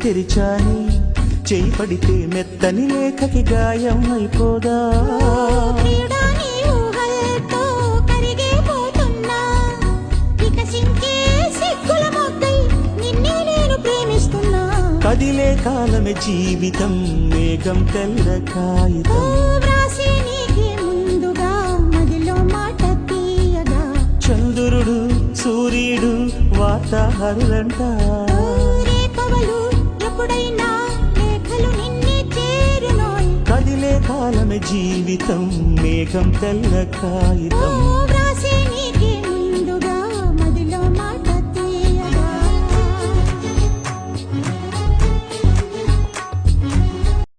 తెరిచాని చేయి పడితే మెత్తని లేఖకి గాయం అయిపోదా కదిలే కాలమే జీవితం మేఘం తెల్ల కాగితం చంద్రుడు సూర్యుడు వార్తాహరులంట కదిలే కాలమే జీవితం మేఘం తెల్ల కాగితం